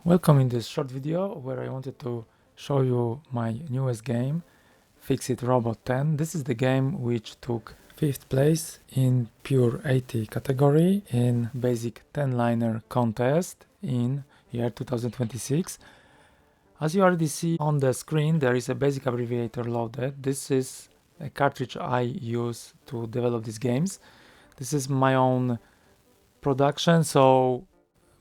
Welcome in this short video where I wanted to show you my newest game, Fix-It Robot 10. This is the game which took 5th place in pure 80 category in basic 10-liner contest in year 2026. As you already see on the screen, there is a Basic Abbreviator loaded. This is a cartridge I use to develop these games. This is my own production, so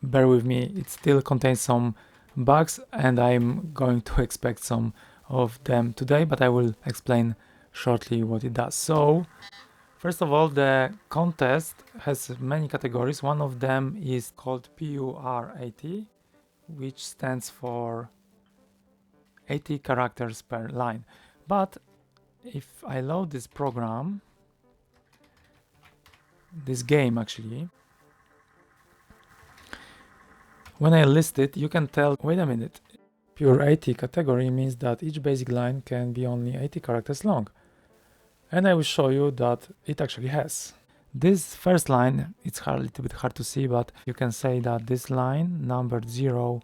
bear with me, it still contains some bugs and I'm going to expect some of them today, but I will explain shortly what it does. So first of all, the contest has many categories. One of them is called PUR80, which stands for 80 characters per line. But if I load this program, this game actually, when I list it, you can tell, wait a minute, pure 80 category means that each basic line can be only 80 characters long. And I will show you that it actually has. This first line, it's a little bit hard to see, but you can say that this line, numbered 0,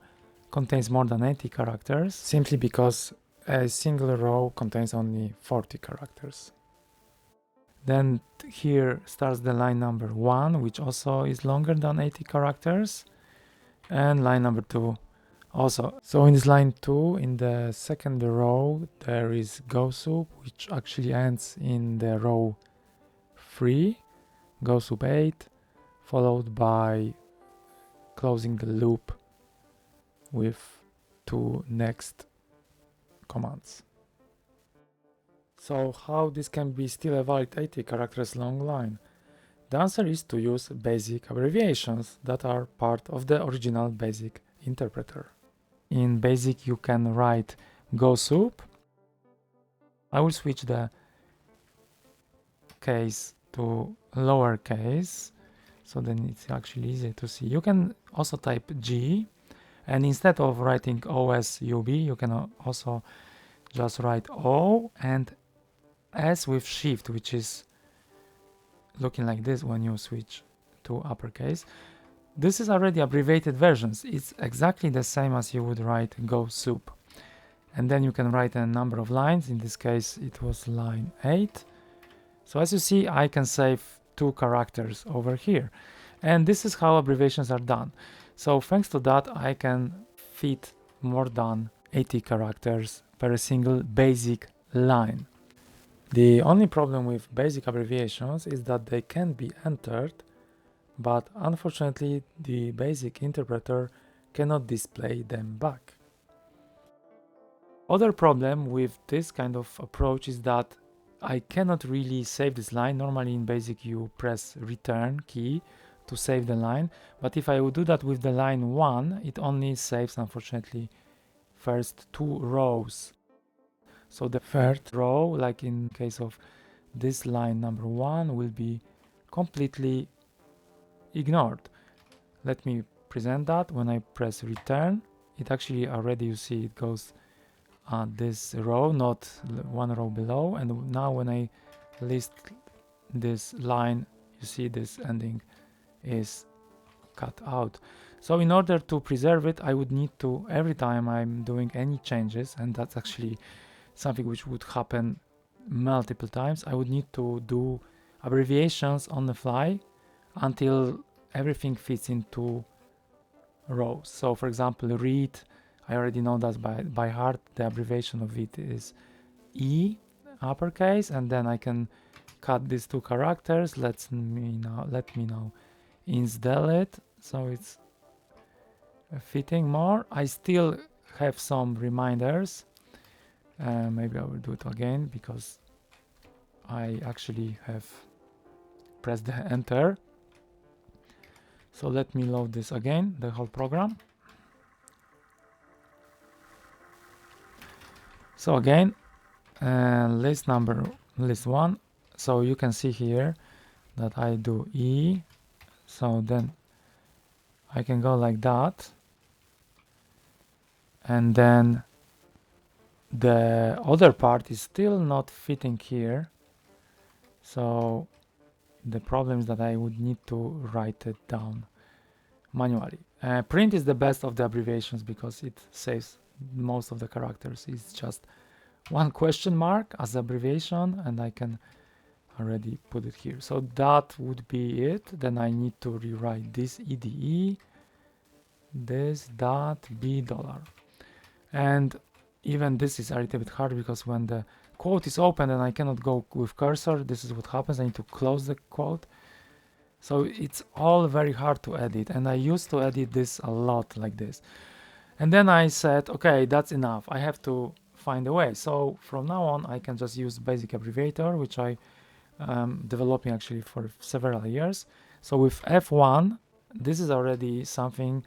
contains more than 80 characters, simply because a single row contains only 40 characters. Then here starts the line number 1, which also is longer than 80 characters. And line number 2 also. So in this line 2, in the second row, there is go soup, which actually ends in the row 3, go soup 8, followed by closing the loop with 2 next commands. So how this can be still a valid 80 characters long line? The answer is to use basic abbreviations that are part of the original BASIC interpreter. In BASIC you can write go soup. I will switch the case to lowercase, so then it's actually easier to see. You can also type G, and instead of writing OSUB, you can also just write O and S with shift, which is looking like this when you switch to uppercase. This is already abbreviated versions. It's exactly the same as you would write go soup. And then you can write a number of lines. In this case, it was line 8. So as you see, I can save 2 characters over here. And this is how abbreviations are done. So thanks to that, I can fit more than 80 characters per single basic line. The only problem with basic abbreviations is that they can be entered, but unfortunately the basic interpreter cannot display them back. Other problem with this kind of approach is that I cannot really save this line. Normally in basic you press return key to save the line, but if I would do that with the line 1, it only saves unfortunately first 2 rows. So the third row, like in case of this line number 1, will be completely ignored. Let me present that. When I press return, it actually already, you see, it goes on this row, not one row below. And now when I list this line, you see this ending is cut out. So in order to preserve it, I would need to, every time I'm doing any changes, and that's actually something which would happen multiple times, I would need to do abbreviations on the fly until everything fits into rows. So for example, read, I already know that by heart. The abbreviation of it is E uppercase, and then I can cut these 2 characters. Let me now install it so it's fitting more. I still have some reminders. Maybe I will do it again because I actually have pressed the enter. So let me load this again, the whole program. So again, list 1. So you can see here that I do E. So then I can go like that. And then the other part is still not fitting here, so the problem is that I would need to write it down manually. Print is the best of the abbreviations because it saves most of the characters. It's just one question mark as abbreviation, and I can already put it here. So that would be it. Then I need to rewrite this EDE, this dot $b. And even this is a little bit hard because when the quote is open and I cannot go with cursor, this is what happens. I need to close the quote. So it's all very hard to edit, and I used to edit this a lot like this. And then I said, okay, that's enough. I have to find a way. So from now on, I can just use Basic Abbreviator, which I developing actually for several years. So with F1, this is already something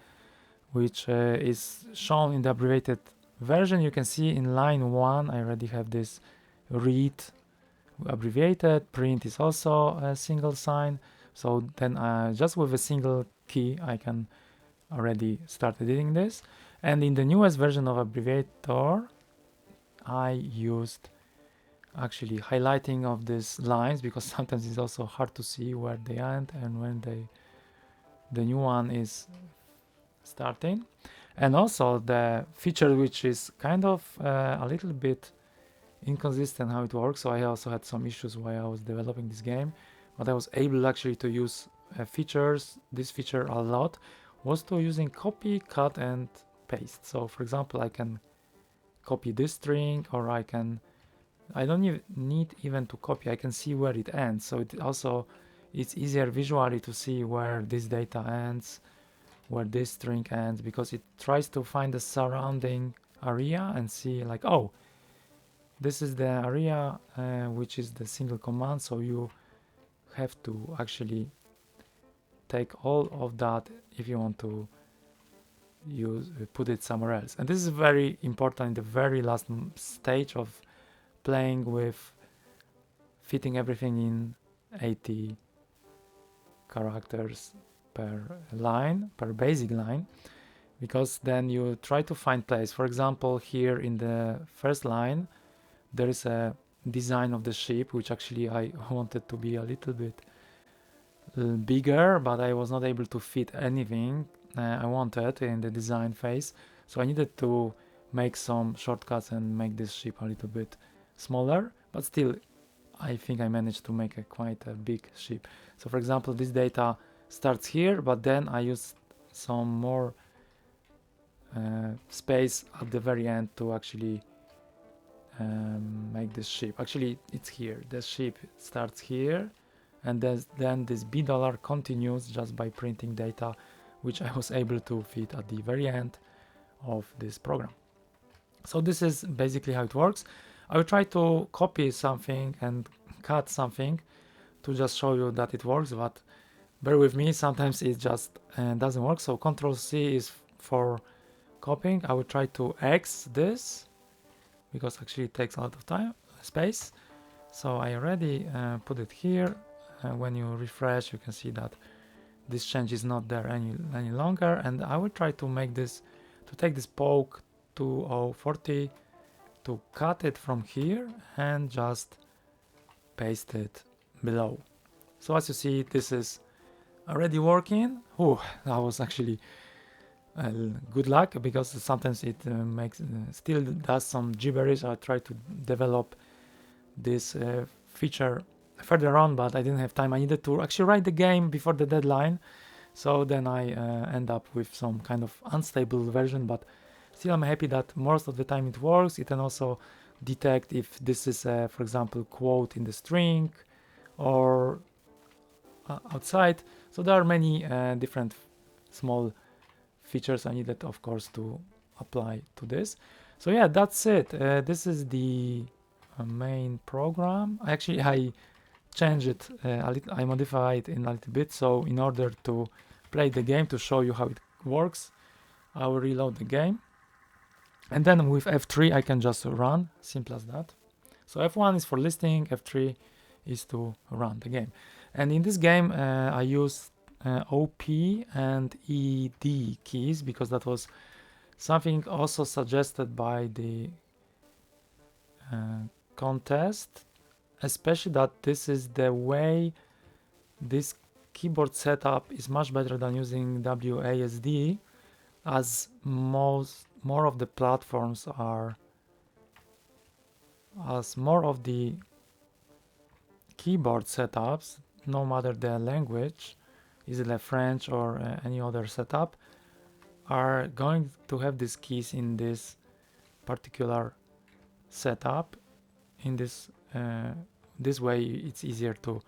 which is shown in the abbreviated version. You can see in line 1, I already have this read abbreviated. Print is also a single sign. So then just with a single key, I can already start editing this. And in the newest version of Abbreviator, I used actually highlighting of these lines because sometimes it's also hard to see where they end and when the new one is starting. And also the feature which is kind of a little bit inconsistent how it works. So I also had some issues while I was developing this game, but I was able actually to use this feature a lot, was to using copy, cut and paste. So for example, I can copy this string, or I don't even need even to copy, I can see where it ends. So it's easier visually to see where this data ends, where this string ends, because it tries to find the surrounding area and see like, oh, this is the area which is the single command. So you have to actually take all of that if you want to put it somewhere else. And this is very important in the very last stage of playing with fitting everything in 80 characters per line, per basic line, because then you try to find place. For example, here in the first line, there is a design of the ship, which actually I wanted to be a little bit bigger, but I was not able to fit anything I wanted in the design phase. So I needed to make some shortcuts and make this ship a little bit smaller, but still I think I managed to make quite a big ship. So for example, this data starts here, but then I used some more space at the very end to actually make this ship. Actually, it's here. The ship starts here, and then this $b continues just by printing data, which I was able to fit at the very end of this program. So this is basically how it works. I will try to copy something and cut something to just show you that it works, but bear with me, sometimes it just doesn't work. So Ctrl+C is for copying. I will try to X this because actually it takes a lot of space. So I already put it here. When you refresh, you can see that this change is not there any longer. And I will try to make this, to take this poke 2040, to cut it from here and just paste it below. So as you see, this is already working. Oh, that was actually good luck, because sometimes it still does some gibberish. I tried to develop this feature further on, but I didn't have time. I needed to actually write the game before the deadline, so then I end up with some kind of unstable version, but still I'm happy that most of the time it works. It can also detect if this is for example, quote in the string or outside. So there are many different small features I needed, of course, to apply to this. So yeah, that's it. This is the main program. Actually, I changed it a little, I modified it in a little bit. So in order to play the game, to show you how it works, I will reload the game. And then with F3, I can just run, simple as that. So F1 is for listening, F3 is to run the game. And in this game, I used OP and ED keys, because that was something also suggested by the contest, especially that this is the way this keyboard setup is much better than using WASD, as more of the platforms are, as more of the keyboard setups, no matter the language, is it French or any other setup, are going to have these keys in this particular setup. In this this way it's easier to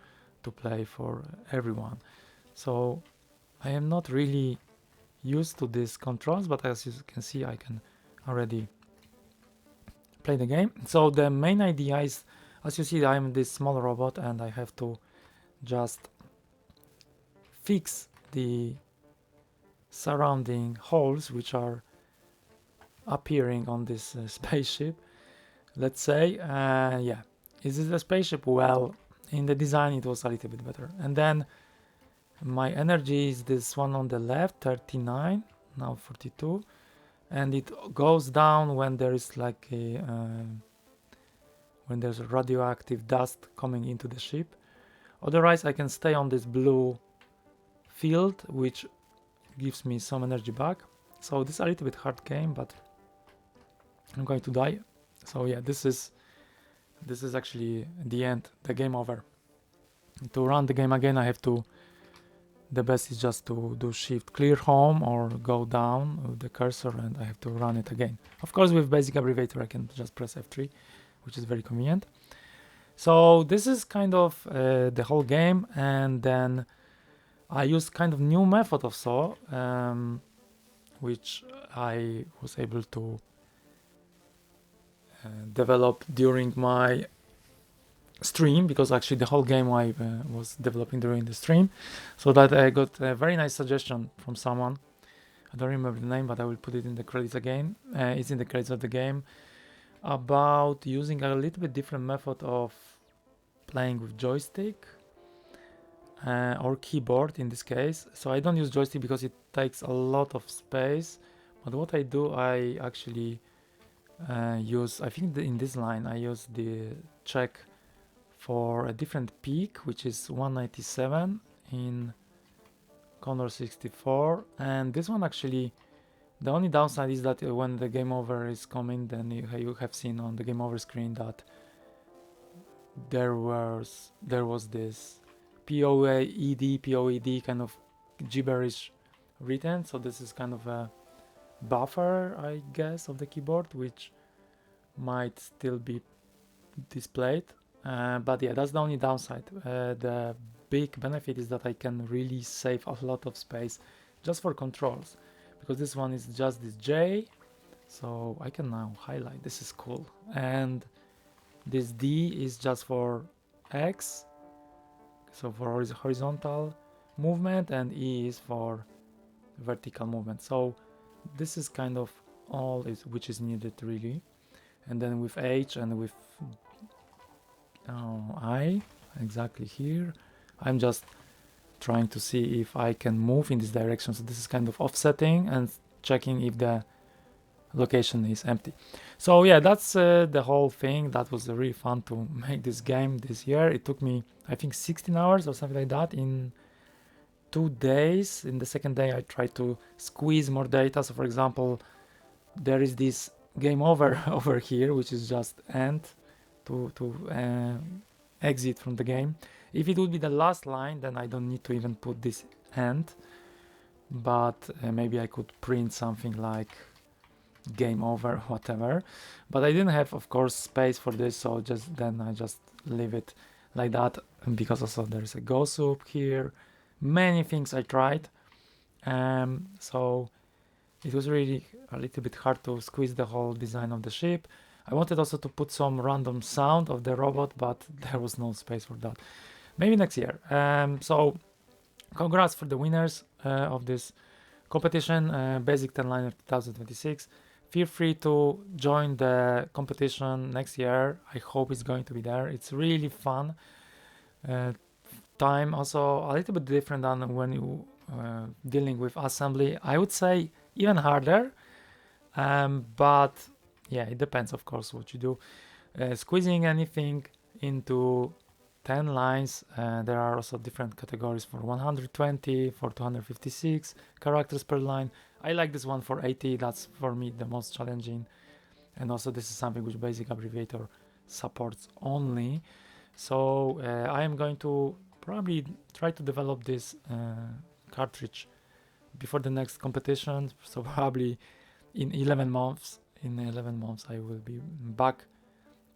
play for everyone. So I am not really used to these controls, but as you can see, I can already play the game. So the main idea is, as you see, I'm this small robot and I have to just fix the surrounding holes which are appearing on this spaceship, let's say. Yeah, is it a spaceship? Well, in the design it was a little bit better. And then my energy is this one on the left, 39, now 42, and it goes down when there is like a when there's a radioactive dust coming into the ship. Otherwise I can stay on this blue field, which gives me some energy back. So this is a little bit hard game, but I'm going to die. So yeah, this is actually the end, the game over. To run the game again, I have to, the best is just to do shift clear home or go down with the cursor, and I have to run it again. Of course, with Basic Abbreviator I can just press F3, which is very convenient. So this is kind of the whole game, and then I used kind of new method of saw, which I was able to develop during my stream, because actually the whole game I was developing during the stream. So that I got a very nice suggestion from someone. I don't remember the name, but I will put it in the credits again. It's in the credits of the game, about using a little bit different method of playing with joystick or keyboard in this case. So I don't use joystick because it takes a lot of space, but what I do, I actually use, I think in this line I use the check for a different peak, which is 197 in Commodore 64, and this one actually, the only downside is that when the game over is coming, then you have seen on the game over screen that there was this POED kind of gibberish written. So this is kind of a buffer, I guess, of the keyboard, which might still be displayed. But yeah, that's the only downside. The big benefit is that I can really save a lot of space just for controls, because this one is just this J, so I can now highlight. This is cool. And this D is just for X, so for horizontal movement, and E is for vertical movement. So this is kind of all which is needed really. And then with H and with I, exactly here, I'm just trying to see if I can move in this direction. So this is kind of offsetting and checking if the location is empty. So yeah, that's the whole thing. That was really fun to make this game this year. It took me, I think, 16 hours or something like that in 2 days. In the second day I tried to squeeze more data. So for example, there is this game over over here, which is just end to exit from the game. If it would be the last line, then I don't need to even put this end, but maybe I could print something like game over, whatever. But I didn't have, of course, space for this, so I just leave it like that. And because also there's a go soup here, many things I tried, so it was really a little bit hard to squeeze the whole design of the ship. I wanted also to put some random sound of the robot, but there was no space for that. Maybe next year. So congrats for the winners of this competition, Basic 10 Liner 2026. Feel free to join the competition next year. I hope it's going to be there. It's really fun. Time also a little bit different than when you dealing with assembly. I would say even harder, but yeah, it depends, of course, what you do. Squeezing anything into 10 lines. There are also different categories for 120, for 256 characters per line. I like this one for 80. That's for me the most challenging, and also this is something which Basic Abbreviator supports only. So I am going to probably try to develop this cartridge before the next competition, so probably in 11 months. In 11 months I will be back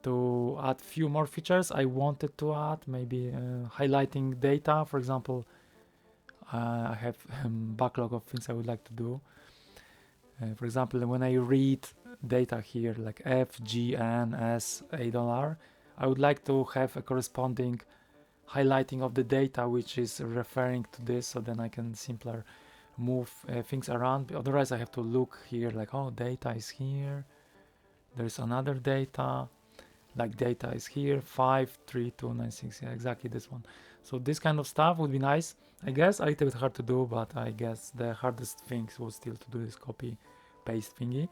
to add few more features I wanted to add, maybe highlighting data, for example. I have backlog of things I would like to do. For example, when I read data here like F, G, N, S, $8, I would like to have a corresponding highlighting of the data which is referring to this, so then I can simpler move things around. Otherwise I have to look here like, oh, data is here, there's another data, like data is here, 53296, yeah, exactly this one. So this kind of stuff would be nice, I guess. A little bit hard to do, but I guess the hardest things was still to do this copy paste thingy.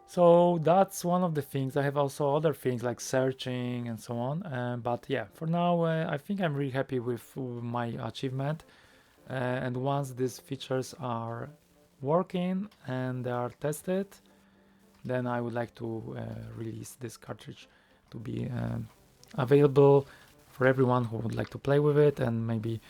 So that's one of the things. I have also other things like searching and so on, but yeah, for now I think I'm really happy with my achievement. And once these features are working and they are tested, then I would like to release this cartridge to be available for everyone who would like to play with it, and maybe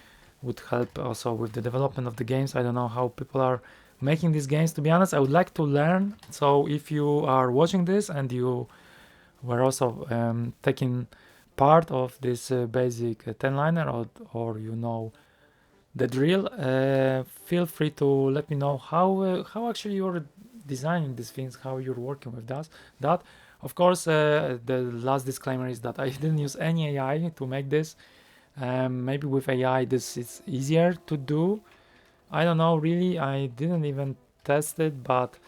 would help also with the development of the games. I don't know how people are making these games, to be honest. I would like to learn. So if you are watching this and you were also taking part of this basic 10-liner, or you know the drill, feel free to let me know how actually you're designing these things, how you're working with that. Of course, the last disclaimer is that I didn't use any AI to make this. Maybe with AI this is easier to do. I don't know, really. I didn't even test it, but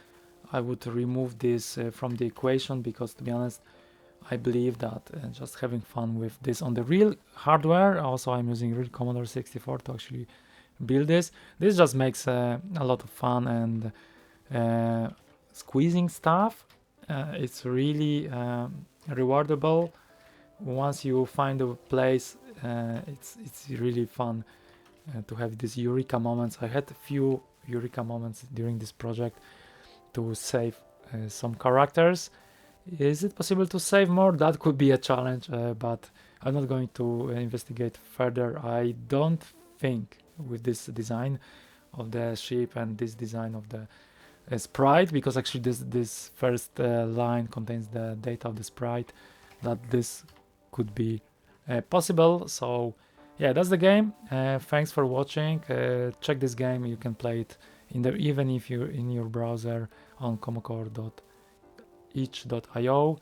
I would remove this from the equation, because to be honest, I believe that just having fun with this on the real hardware. Also, I'm using real Commodore 64 to actually build this. This just makes a lot of fun, and squeezing stuff. It's really rewardable once you find a place. It's really fun to have these eureka moments. I had a few eureka moments during this project to save some characters. Is it possible to save more? That could be a challenge, but I'm not going to investigate further. I don't think with this design of the ship and this design of the sprite, because actually this first line contains the data of the sprite, that this could be possible. So yeah, that's the game. Thanks for watching. Check this game. You can play it even if you're in your browser on commodore.itch.io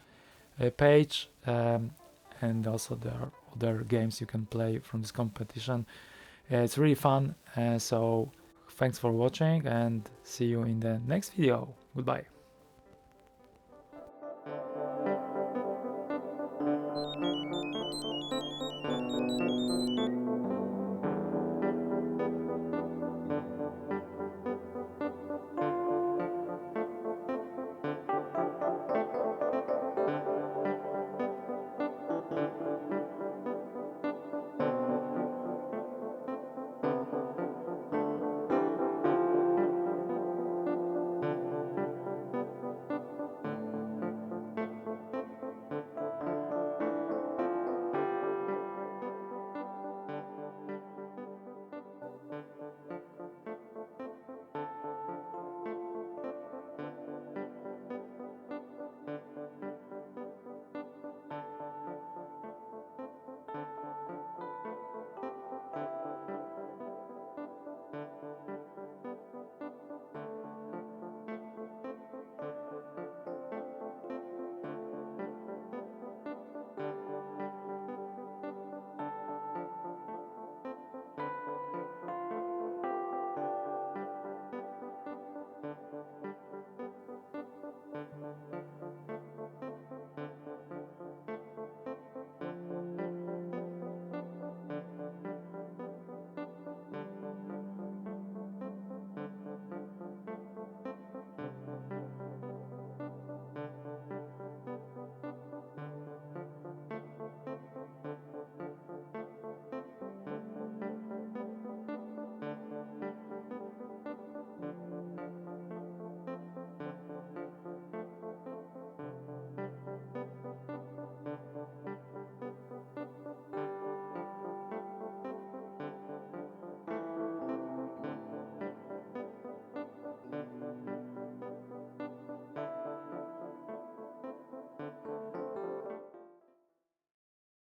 page, and also there are other games you can play from this competition. It's really fun. So thanks for watching, and see you in the next video. Goodbye.